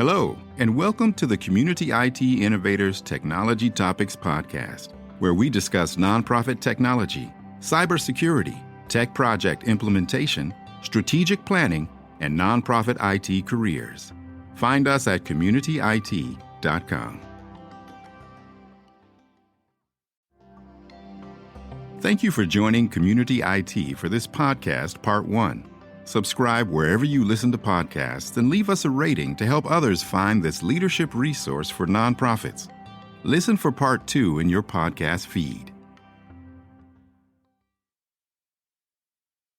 Hello, and welcome to the Community IT Innovators Technology Topics Podcast, where we discuss nonprofit technology, cybersecurity, tech project implementation, strategic planning, and nonprofit IT careers. Find us at communityit.com. Thank you for joining Community IT for this podcast, Part 1. Subscribe wherever you listen to podcasts and leave us a rating to help others find this leadership resource for nonprofits. Listen for Part 2 in your podcast feed.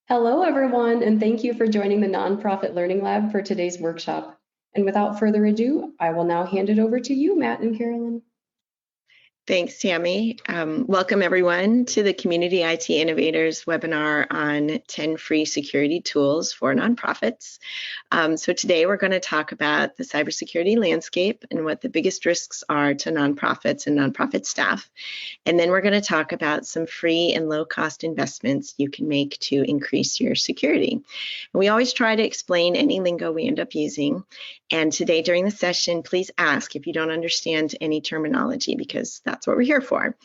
Hello, everyone, and thank you for joining the Nonprofit Learning Lab for today's workshop. And without further ado, I will now hand it over to you, Matt and Carolyn. Thanks, Tammy. Welcome, everyone, to the Community IT Innovators webinar on 10 free security tools for nonprofits. So today we're going to talk about the cybersecurity landscape and what the biggest risks are to nonprofits and nonprofit staff. And then we're going to talk about some free and low-cost investments you can make to increase your security. And we always try to explain any lingo we end up using. And today during the session, please ask if you don't understand any terminology, because that's what we're here for.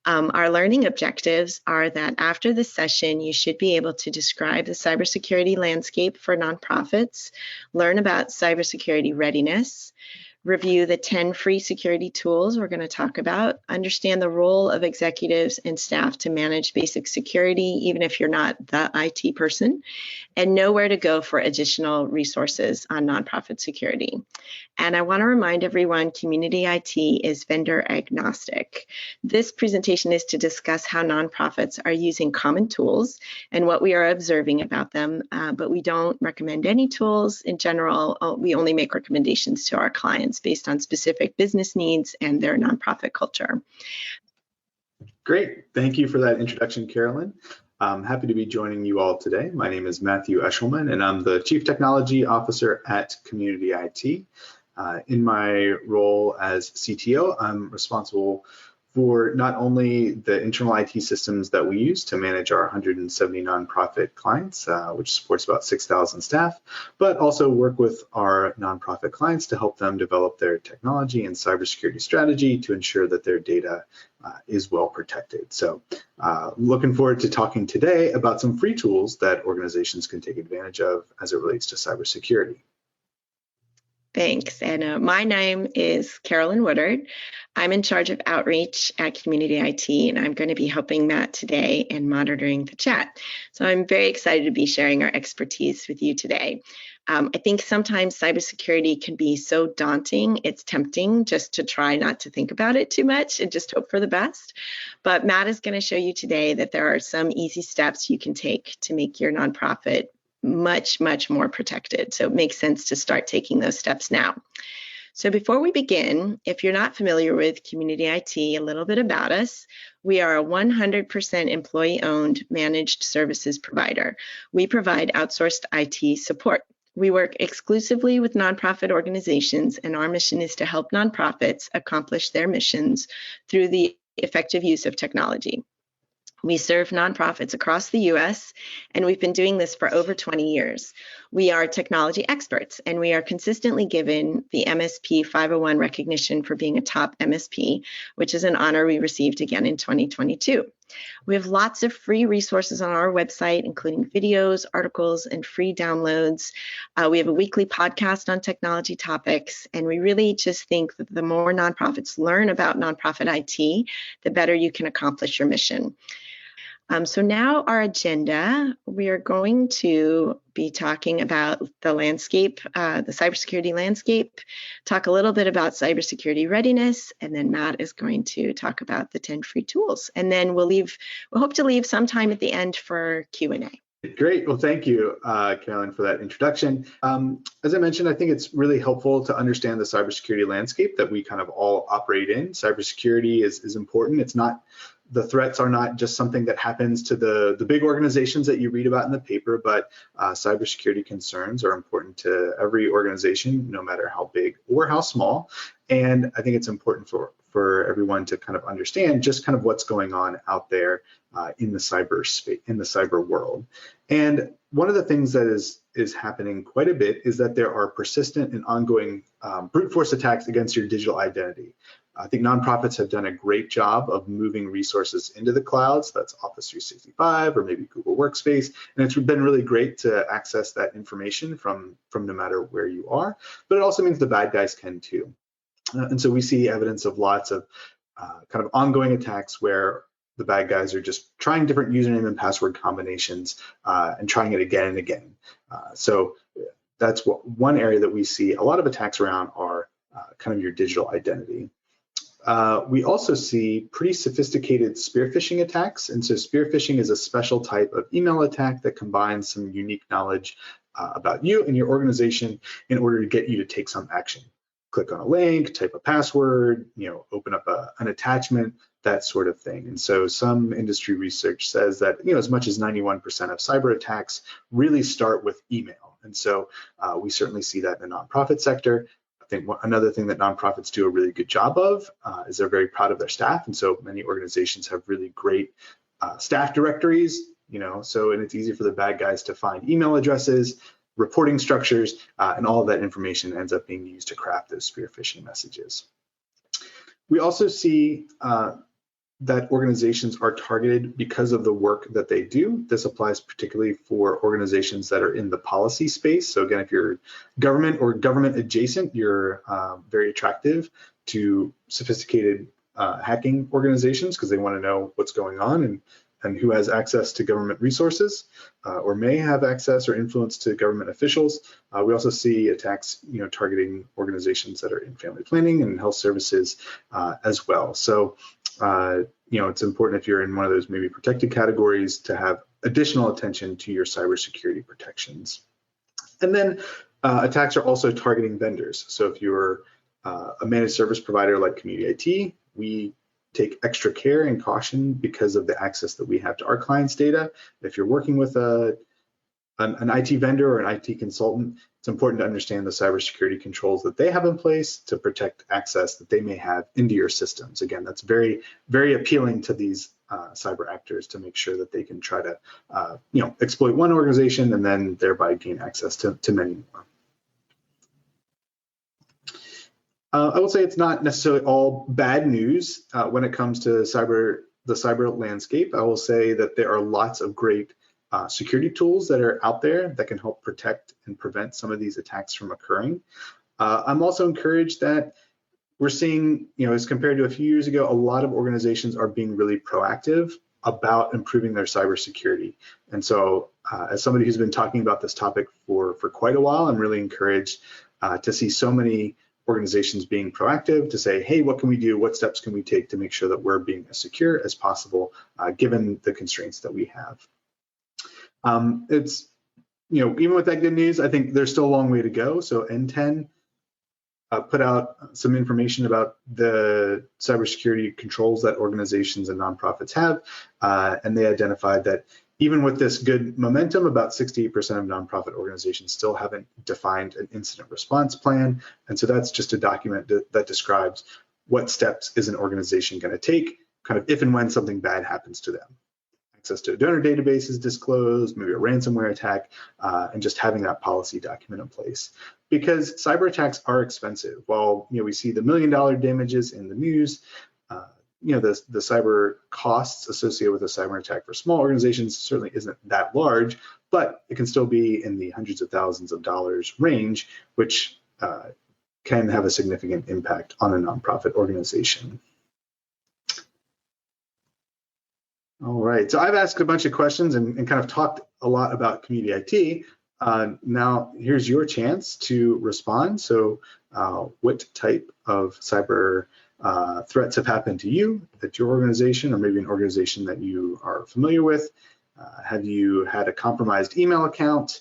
Our learning objectives are that after this session, you should be able to describe the cybersecurity landscape for nonprofits, learn about cybersecurity readiness, review the 10 free security tools we're going to talk about, understand the role of executives and staff to manage basic security, even if you're not the IT person, and know where to go for additional resources on nonprofit security. And I want to remind everyone, Community IT is vendor agnostic. This presentation is to discuss how nonprofits are using common tools and what we are observing about them, but we don't recommend any tools in general. We only make recommendations to our clients based on specific business needs and their nonprofit culture. Great. Thank you for that introduction, Carolyn. I'm happy to be joining you all today. My name is Matthew Eshleman, and I'm the Chief Technology Officer at Community IT. In my role as CTO, I'm responsible for not only the internal IT systems that we use to manage our 170 nonprofit clients, which supports about 6,000 staff, but also work with our nonprofit clients to help them develop their technology and cybersecurity strategy to ensure that their data is well protected. So looking forward to talking today about some free tools that organizations can take advantage of as it relates to cybersecurity. Thanks. And my name is Carolyn Woodard. I'm in charge of outreach at Community IT, and I'm going to be helping Matt today and monitoring the chat. So I'm very excited to be sharing our expertise with you today. I think sometimes cybersecurity can be so daunting, it's tempting just to try not to think about it too much and just hope for the best. But Matt is going to show you today that there are some easy steps you can take to make your nonprofit much more protected. So it makes sense to start taking those steps now. So before we begin, if you're not familiar with Community IT, a little bit about us. We are a 100% employee-owned managed services provider. We provide outsourced IT support. We work exclusively with nonprofit organizations, and our mission is to help nonprofits accomplish their missions through the effective use of technology. We serve nonprofits across the U.S., and we've been doing this for over 20 years. We are technology experts, and we are consistently given the MSP 501 recognition for being a top MSP, which is an honor we received again in 2022. We have lots of free resources on our website, including videos, articles, and free downloads. We have a weekly podcast on technology topics, and we really just think that the more nonprofits learn about nonprofit IT, the better you can accomplish your mission. So now our agenda, we are going to be talking about the landscape, the cybersecurity landscape, talk a little bit about cybersecurity readiness, and then Matt is going to talk about the 10 free tools. And then we'll hope to leave some time at the end for Q&A. Great. Well, thank you, Carolyn, for that introduction. As I mentioned, I think it's really helpful to understand the cybersecurity landscape that we kind of all operate in. Cybersecurity is important. The threats are not just something that happens to the big organizations that you read about in the paper, but cybersecurity concerns are important to every organization, no matter how big or how small. And I think it's important for for everyone to kind of understand just kind of what's going on out there in the cyber space, in the cyber world. And one of the things that is happening quite a bit is that there are persistent and ongoing brute force attacks against your digital identity. I think nonprofits have done a great job of moving resources into the clouds. That's Office 365 or maybe Google Workspace. And it's been really great to access that information from no matter where you are. But it also means the bad guys can too. And so we see evidence of lots of kind of ongoing attacks where the bad guys are just trying different username and password combinations and trying it again and again. So that's one area that we see a lot of attacks around are kind of your digital identity. We also see pretty sophisticated spear phishing attacks. And so spear phishing is a special type of email attack that combines some unique knowledge about you and your organization in order to get you to take some action. Click on a link, type a password, open up an attachment, that sort of thing. And so some industry research says that as much as 91% of cyber attacks really start with email. And so we certainly see that in the nonprofit sector. I think another thing that nonprofits do a really good job of is they're very proud of their staff. And so many organizations have really great staff directories, so and it's easy for the bad guys to find email addresses, reporting structures, and all of that information ends up being used to craft those spear phishing messages. We also see that organizations are targeted because of the work that they do. This applies particularly for organizations that are in the policy space. So again, if you're government or government adjacent, you're very attractive to sophisticated hacking organizations because they want to know what's going on and who has access to government resources or may have access or influence to government officials. We also see attacks, targeting organizations that are in family planning and health services as well. So, it's important if you're in one of those maybe protected categories to have additional attention to your cybersecurity protections. And then attacks are also targeting vendors. So if you're a managed service provider like Community IT, we take extra care and caution because of the access that we have to our clients' data. If you're working with an IT vendor or an IT consultant, it's important to understand the cybersecurity controls that they have in place to protect access that they may have into your systems. Again, that's very, very appealing to these cyber actors to make sure that they can try to, exploit one organization and then thereby gain access to many more. I will say it's not necessarily all bad news when it comes to the cyber landscape. I will say that there are lots of great security tools that are out there that can help protect and prevent some of these attacks from occurring. I'm also encouraged that we're seeing, as compared to a few years ago, a lot of organizations are being really proactive about improving their cybersecurity. And so as somebody who's been talking about this topic for quite a while, I'm really encouraged to see so many organizations being proactive to say, hey, what can we do? What steps can we take to make sure that we're being as secure as possible, given the constraints that we have? It's, even with that good news, I think there's still a long way to go. So N10 put out some information about the cybersecurity controls that organizations and nonprofits have, and they identified that even with this good momentum, about 68% of nonprofit organizations still haven't defined an incident response plan. And so that's just a document that describes what steps is an organization going to take, kind of if and when something bad happens to them. Access to a donor database is disclosed, maybe a ransomware attack, and just having that policy document in place. Because cyber attacks are expensive. While we see the $1 million damages in the news, the cyber costs associated with a cyber attack for small organizations certainly isn't that large, but it can still be in the hundreds of thousands of dollars range, which can have a significant impact on a nonprofit organization. All right, so I've asked a bunch of questions and kind of talked a lot about Community IT. Now here's your chance to respond. So what type of cyber threats have happened to you at your organization, or maybe an organization that you are familiar with? Have you had a compromised email account?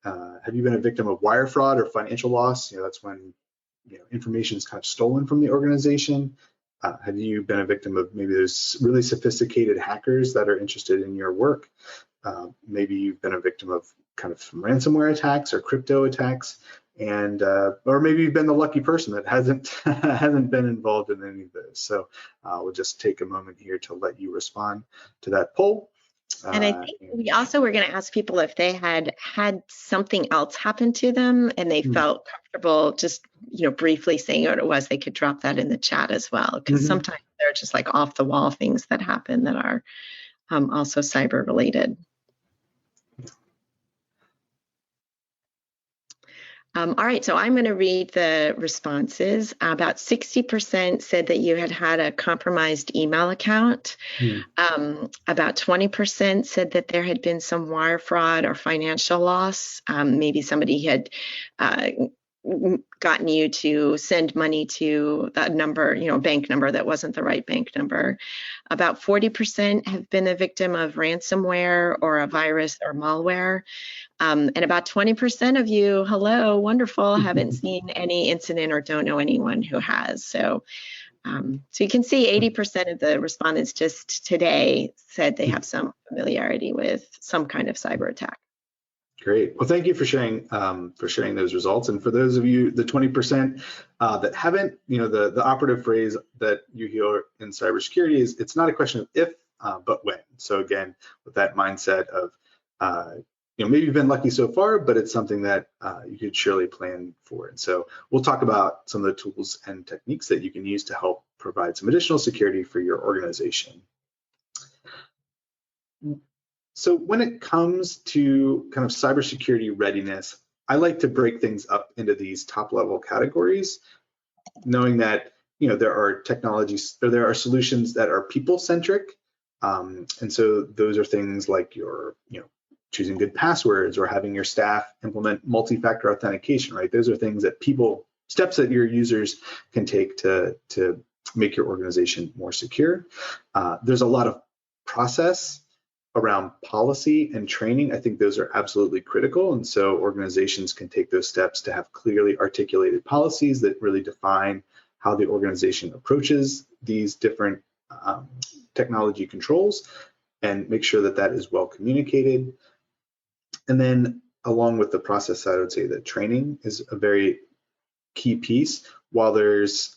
Have you been a victim of wire fraud or financial loss? That's when information is kind of stolen from the organization. Have you been a victim of maybe those really sophisticated hackers that are interested in your work? Maybe you've been a victim of kind of some ransomware attacks or crypto attacks. and or maybe you've been the lucky person that hasn't hasn't been involved in any of those. So we'll just take a moment here to let you respond to that poll. And I think we also were going to ask people if they had something else happen to them and they felt comfortable just, briefly saying what it was, they could drop that in the chat as well. Because sometimes they're just like off the wall things that happen that are also cyber related. All right, so I'm going to read the responses. About 60% said that you had a compromised email account. About 20% said that there had been some wire fraud or financial loss. Maybe somebody had gotten you to send money to that number, bank number that wasn't the right bank number. About 40% have been the victim of ransomware or a virus or malware. And about 20% of you, hello, wonderful, haven't seen any incident or don't know anyone who has. So you can see 80% of the respondents just today said they have some familiarity with some kind of cyber attack. Great. Well, thank you for sharing those results. And for those of you, the 20% that haven't, the operative phrase that you hear in cybersecurity is it's not a question of if, but when. So again, with that mindset of maybe you've been lucky so far, but it's something that you could surely plan for. And so we'll talk about some of the tools and techniques that you can use to help provide some additional security for your organization. So when it comes to kind of cybersecurity readiness, I like to break things up into these top level categories, knowing that there are technologies or there are solutions that are people centric. And so those are things like your choosing good passwords or having your staff implement multi-factor authentication, right? Those are things that steps that your users can take to make your organization more secure. There's a lot of process around policy and training. I think those are absolutely critical. And so organizations can take those steps to have clearly articulated policies that really define how the organization approaches these different technology controls and make sure that that is well communicated. And then along with the process side, I would say that training is a very key piece. While there's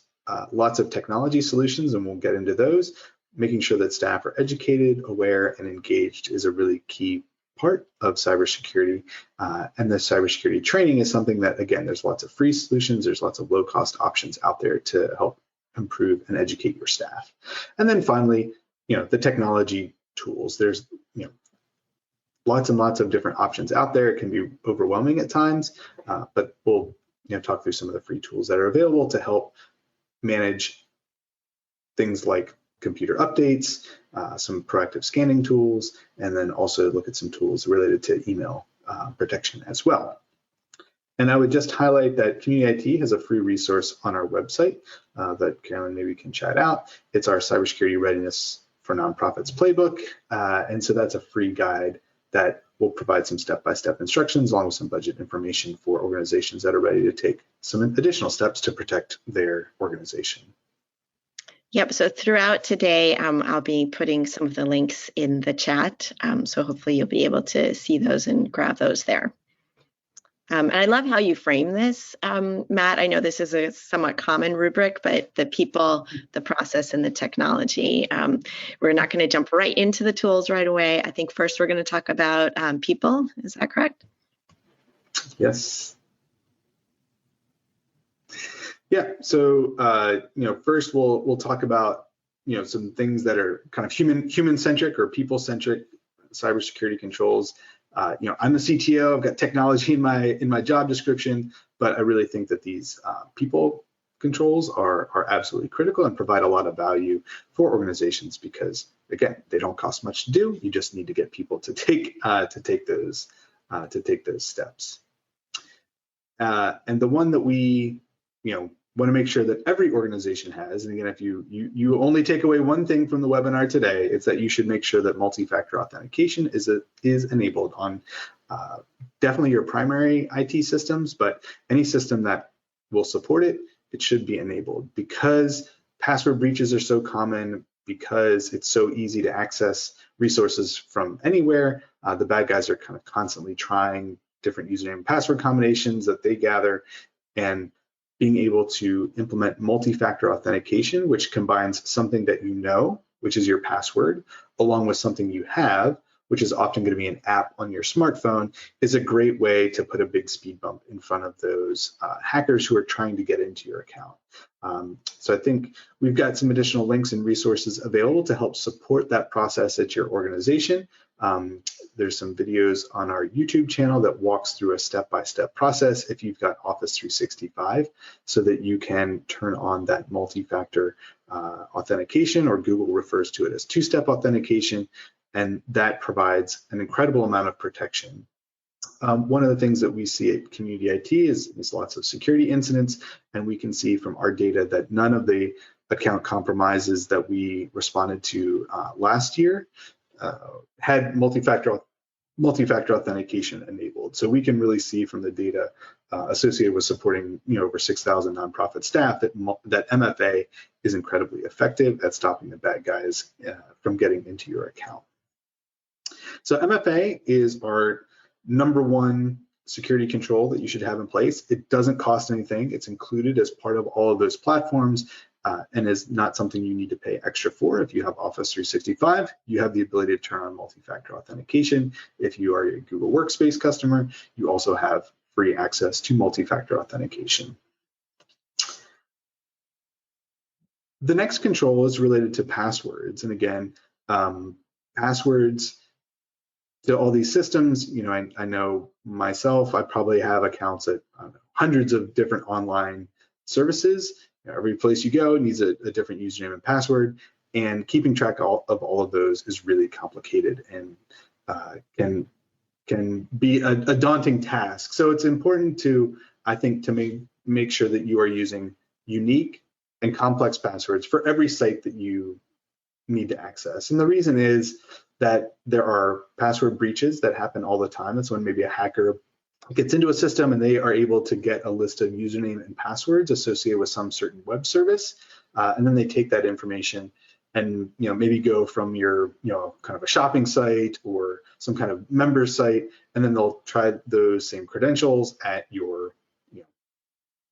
lots of technology solutions, and we'll get into those, making sure that staff are educated, aware, and engaged is a really key part of cybersecurity. And the cybersecurity training is something that, again, there's lots of free solutions, there's lots of low-cost options out there to help improve and educate your staff. And then finally, the technology tools. There's lots and lots of different options out there. It can be overwhelming at times, but we'll talk through some of the free tools that are available to help manage things like computer updates, some proactive scanning tools, and then also look at some tools related to email protection as well. And I would just highlight that Community IT has a free resource on our website that Carolyn maybe can chat out. It's our Cybersecurity Readiness for Nonprofits playbook. And so that's a free guide that will provide some step-by-step instructions along with some budget information for organizations that are ready to take some additional steps to protect their organization. Yep, so throughout today, I'll be putting some of the links in the chat. So hopefully you'll be able to see those and grab those there. And I love how you frame this, Matt. I know this is a somewhat common rubric, but the people, the process, and the technology. We're not going to jump right into the tools right away. I think first we're going to talk about people. Is that correct? Yes. Yeah. So first we'll talk about some things that are kind of human centric or people centric cybersecurity controls. I'm the CTO. I've got technology in my job description, but I really think that these people controls are absolutely critical and provide a lot of value for organizations because, again, they don't cost much to do. You just need to get people to take those steps. And the one that we want to make sure that every organization has, and again, if you only take away one thing from the webinar today, it's that you should make sure that multi-factor authentication is enabled on definitely your primary IT systems, but any system that will support it, it should be enabled because password breaches are so common, because it's so easy to access resources from anywhere. The bad guys are kind of constantly trying different username and password combinations that they gather, and being able to implement multi-factor authentication, which combines something that you know, which is your password, along with something you have, which is often going to be an app on your smartphone, is a great way to put a big speed bump in front of those hackers who are trying to get into your account. So I think we've got some additional links and resources available to help support that process at your organization. There's some videos on our YouTube channel that walks through a step-by-step process if you've got Office 365, so that you can turn on that multi-factor authentication, or Google refers to it as two-step authentication, and that provides an incredible amount of protection. One of the things that we see at Community IT is lots of security incidents, and we can see from our data that none of the account compromises that we responded to last year had multi-factor authentication enabled. So we can really see from the data associated with supporting over 6,000 nonprofit staff that MFA is incredibly effective at stopping the bad guys from getting into your account. So MFA is our number one security control that you should have in place. It doesn't cost anything. It's included as part of all of those platforms, and is not something you need to pay extra for. If you have Office 365, you have the ability to turn on multi-factor authentication. If you are a Google Workspace customer, you also have free access to multi-factor authentication. The next control is related to passwords. And again, passwords to all these systems, I know myself, I probably have accounts at hundreds of different online services. Every place you go needs a different username and password, and keeping track of all of those is really complicated and can be a daunting task. So it's important to, I think, to make sure that you are using unique and complex passwords for every site that you need to access. And the reason is that there are password breaches that happen all the time. That's when maybe a hacker gets into a system and they are able to get a list of username and passwords associated with some certain web service, and then they take that information and maybe go from your kind of a shopping site or some kind of member site, and then they'll try those same credentials at your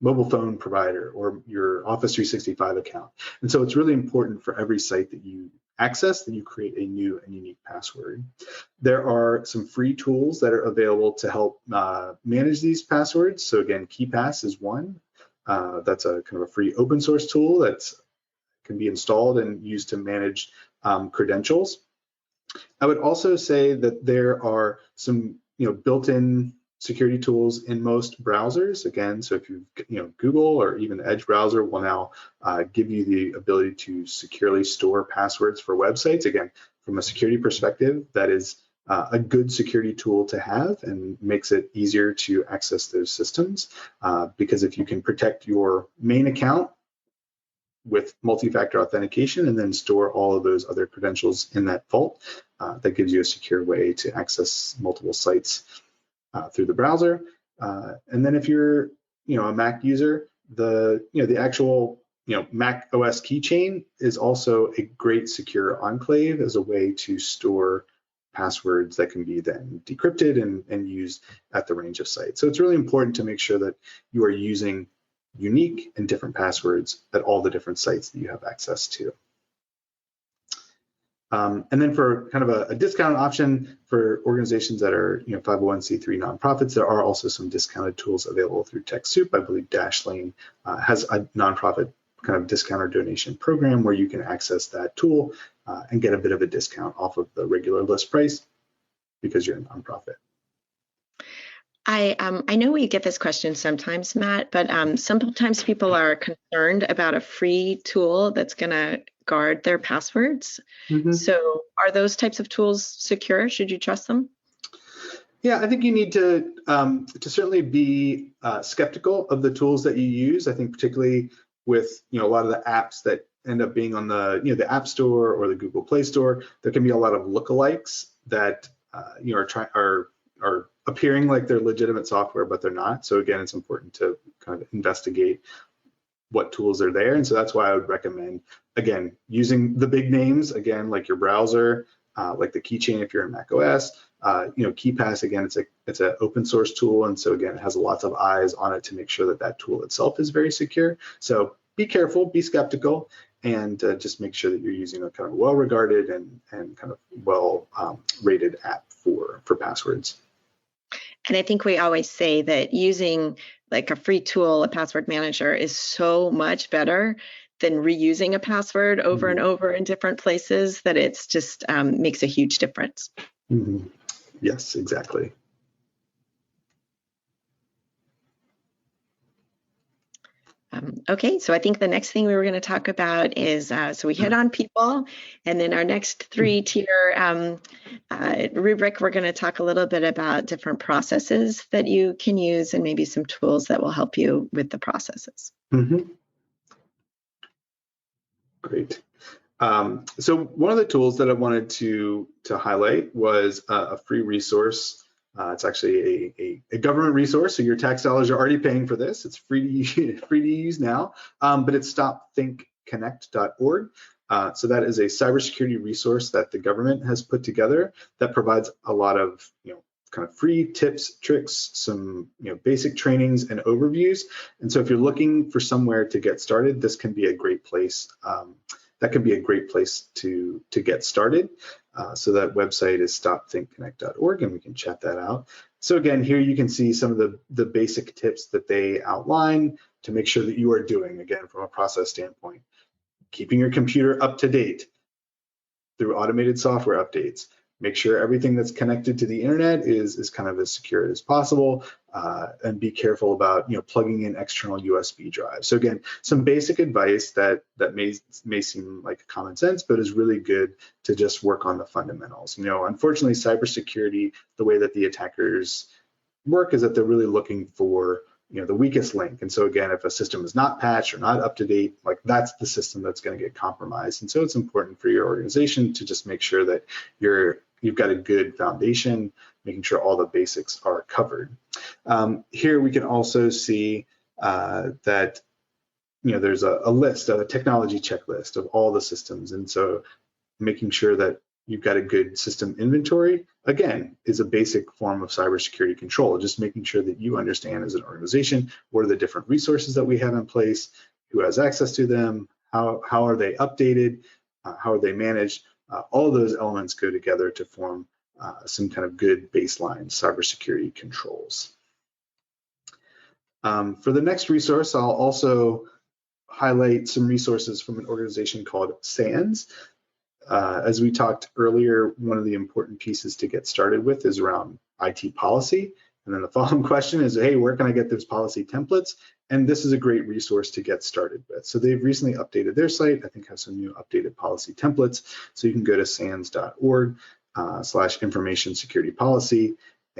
mobile phone provider or your Office 365 account. And so it's really important for every site that you access that you create a new and unique password. There are some free tools that are available to help manage these passwords. So again, KeePass is one. That's a kind of a free open source tool that can be installed and used to manage credentials. I would also say that there are some built-in security tools in most browsers. Again, so if Google or even the Edge browser will now give you the ability to securely store passwords for websites. Again, from a security perspective, that is a good security tool to have and makes it easier to access those systems, because if you can protect your main account with multi-factor authentication and then store all of those other credentials in that vault, that gives you a secure way to access multiple sites through the browser. And then if you're a Mac user, the actual Mac OS keychain is also a great secure enclave as a way to store passwords that can be then decrypted and used at the range of sites. So it's really important to make sure that you are using unique and different passwords at all the different sites that you have access to. And then for kind of a discounted option for organizations that are 501c3 nonprofits, there are also some discounted tools available through TechSoup. I believe Dashlane has a nonprofit kind of discount or donation program where you can access that tool and get a bit of a discount off of the regular list price because you're a nonprofit. I know we get this question sometimes, Matt, but sometimes people are concerned about a free tool that's going to guard their passwords. Mm-hmm. So are those types of tools secure? Should you trust them? Yeah, I think you need to certainly be skeptical of the tools that you use. I think particularly with a lot of the apps that end up being on the App Store or the Google Play Store, there can be a lot of lookalikes that are appearing like they're legitimate software, but they're not. So again, it's important to kind of investigate what tools are there. And so that's why I would recommend, again, using the big names, again, like your browser, like the keychain if you're in Mac OS, KeePass, again, it's an open source tool, and so again, it has lots of eyes on it to make sure that that tool itself is very secure. So be careful, be skeptical, and just make sure that you're using a kind of well-regarded and kind of well rated app for passwords. And I think we always say that using like a free tool, a password manager, is so much better than reusing a password over and over in different places, that it's just makes a huge difference. Mm-hmm. Yes, exactly. Okay, so I think the next thing we were going to talk about is, so we hit on people, and then our next 3-tier rubric, we're going to talk a little bit about different processes that you can use and maybe some tools that will help you with the processes. Mm-hmm. Great. So one of the tools that I wanted to highlight was a free resource. It's actually a government resource, so your tax dollars are already paying for this. It's free to use now, but it's stopthinkconnect.org. So that is a cybersecurity resource that the government has put together that provides a lot of kind of free tips, tricks, some basic trainings and overviews. And so if you're looking for somewhere to get started, this can be a great place. That can be a great place to get started. So that website is stopthinkconnect.org, and we can chat that out. So again, here you can see some of the basic tips that they outline to make sure that you are doing, again, from a process standpoint, keeping your computer up to date through automated software updates. Make sure everything that's connected to the internet is kind of as secure as possible, and be careful about plugging in external USB drives. So again, some basic advice that may seem like common sense, but is really good to just work on the fundamentals. Unfortunately, cybersecurity, the way that the attackers work is that they're really looking for the weakest link. And so again, if a system is not patched or not up to date, like that's the system that's going to get compromised. And so it's important for your organization to just make sure that you've got a good foundation, making sure all the basics are covered. Here we can also see that there's a list, a technology checklist of all the systems. And so making sure that you've got a good system inventory, again, is a basic form of cybersecurity control, just making sure that you understand as an organization what are the different resources that we have in place, who has access to them, how are they updated, how are they managed. All of those elements go together to form some kind of good baseline cybersecurity controls. For the next resource, I'll also highlight some resources from an organization called SANS. As we talked earlier, one of the important pieces to get started with is around IT policy. And then the following question is, hey, where can I get those policy templates? And this is a great resource to get started with. So they've recently updated their site, I think have some new updated policy templates. So you can go to sans.org/information security policy,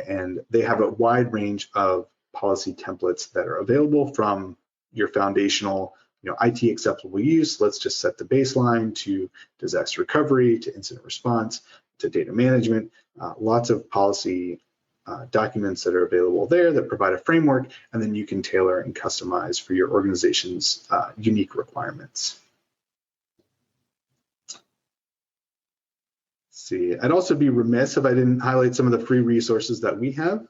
and they have a wide range of policy templates that are available, from your foundational IT acceptable use, let's just set the baseline, to disaster recovery, to incident response, to data management, lots of policy documents that are available there that provide a framework, and then you can tailor and customize for your organization's unique requirements. See, I'd also be remiss if I didn't highlight some of the free resources that we have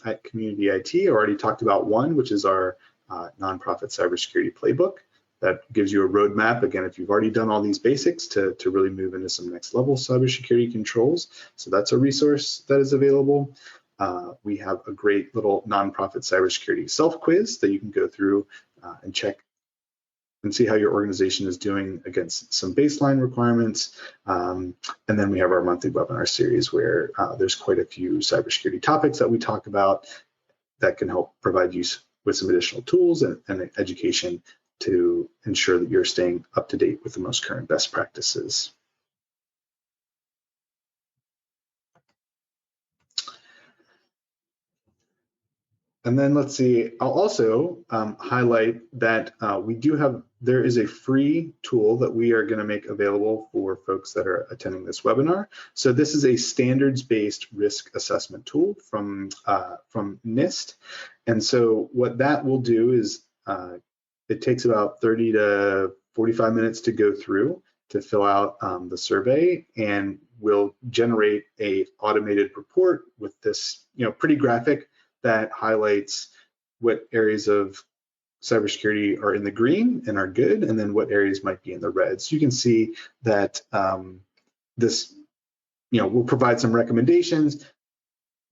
at Community IT. I already talked about one, which is our nonprofit cybersecurity playbook. That gives you a roadmap, again, if you've already done all these basics, to really move into some next level cybersecurity controls. So that's a resource that is available. We have a great little nonprofit cybersecurity self-quiz that you can go through and check and see how your organization is doing against some baseline requirements. And then we have our monthly webinar series where there's quite a few cybersecurity topics that we talk about that can help provide you with some additional tools and education to ensure that you're staying up to date with the most current best practices. And then let's see, I'll also highlight that there is a free tool that we are going to make available for folks that are attending this webinar. So this is a standards-based risk assessment tool from NIST. And so what that will do is it takes about 30 to 45 minutes to go through to fill out the survey. And will generate a automated report with this, pretty graphic that highlights what areas of cybersecurity are in the green and are good, and then what areas might be in the red. So you can see that this, will provide some recommendations.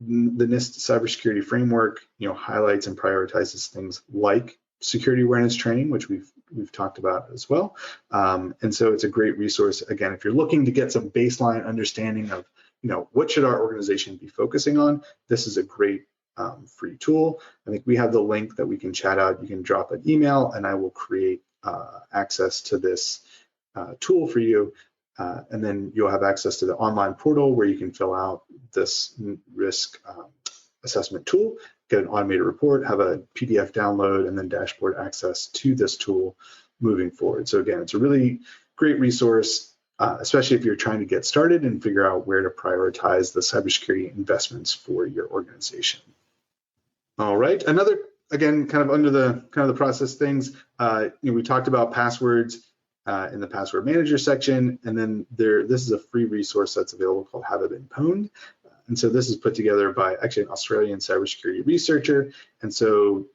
The NIST cybersecurity framework, highlights and prioritizes things like security awareness training, which we've talked about as well. And so it's a great resource. Again, if you're looking to get some baseline understanding of, what should our organization be focusing on, this is a great free tool. I think we have the link that we can chat out. You can drop an email and I will create access to this tool for you. And then you'll have access to the online portal where you can fill out this risk assessment tool, get an automated report, have a PDF download, and then dashboard access to this tool moving forward. So again, it's a really great resource, especially if you're trying to get started and figure out where to prioritize the cybersecurity investments for your organization. All right, another, again, kind of under the process things, we talked about passwords in the password manager section, and then this is a free resource that's available called Have I Been Pwned? And so this is put together by actually an Australian cybersecurity researcher. And so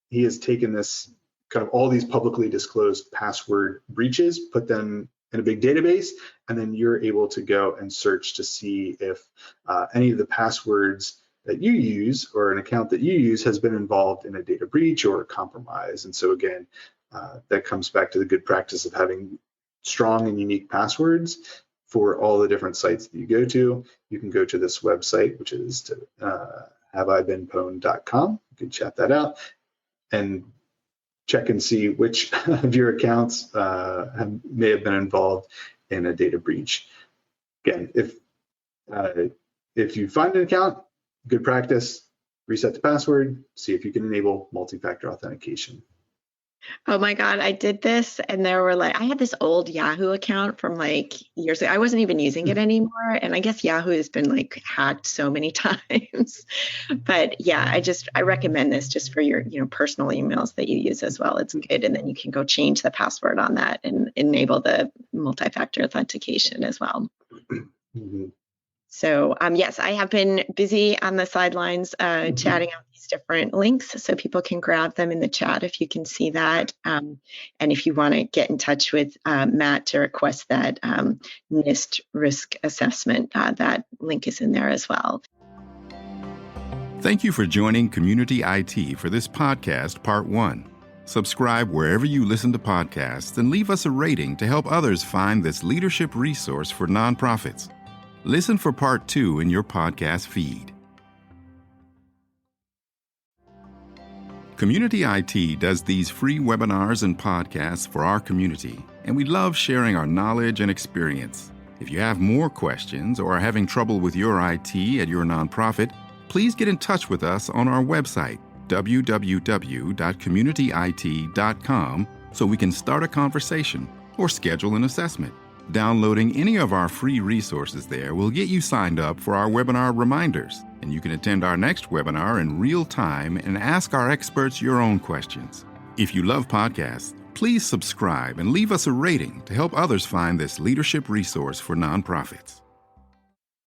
he has taken this kind of all these publicly disclosed password breaches, put them in a big database, and then you're able to go and search to see if any of the passwords that you use or an account that you use has been involved in a data breach or a compromise. And so again, that comes back to the good practice of having strong and unique passwords for all the different sites that you go to. You can go to this website, which is haveibeenpwned.com. You can check that out and check and see which of your accounts may have been involved in a data breach. Again, if you find an account, good practice, reset the password, see if you can enable multi-factor authentication. Oh my God, I did this and there were I had this old Yahoo account from years ago. I wasn't even using it anymore. And I guess Yahoo has been hacked so many times. But yeah, I recommend this just for your, personal emails that you use as well. It's good. And then you can go change the password on that and enable the multi-factor authentication as well. Mm-hmm. So yes, I have been busy on the sidelines chatting out these different links so people can grab them in the chat if you can see that. And if you want to get in touch with Matt to request that NIST risk assessment, that link is in there as well. Thank you for joining Community IT for this podcast, Part 1. Subscribe wherever you listen to podcasts and leave us a rating to help others find this leadership resource for nonprofits. Listen for Part 2 in your podcast feed. Community IT does these free webinars and podcasts for our community, and we love sharing our knowledge and experience. If you have more questions or are having trouble with your IT at your nonprofit, please get in touch with us on our website, www.communityit.com, so we can start a conversation or schedule an assessment. Downloading any of our free resources there will get you signed up for our webinar reminders, and you can attend our next webinar in real time and ask our experts your own questions. If you love podcasts, please subscribe and leave us a rating to help others find this leadership resource for nonprofits.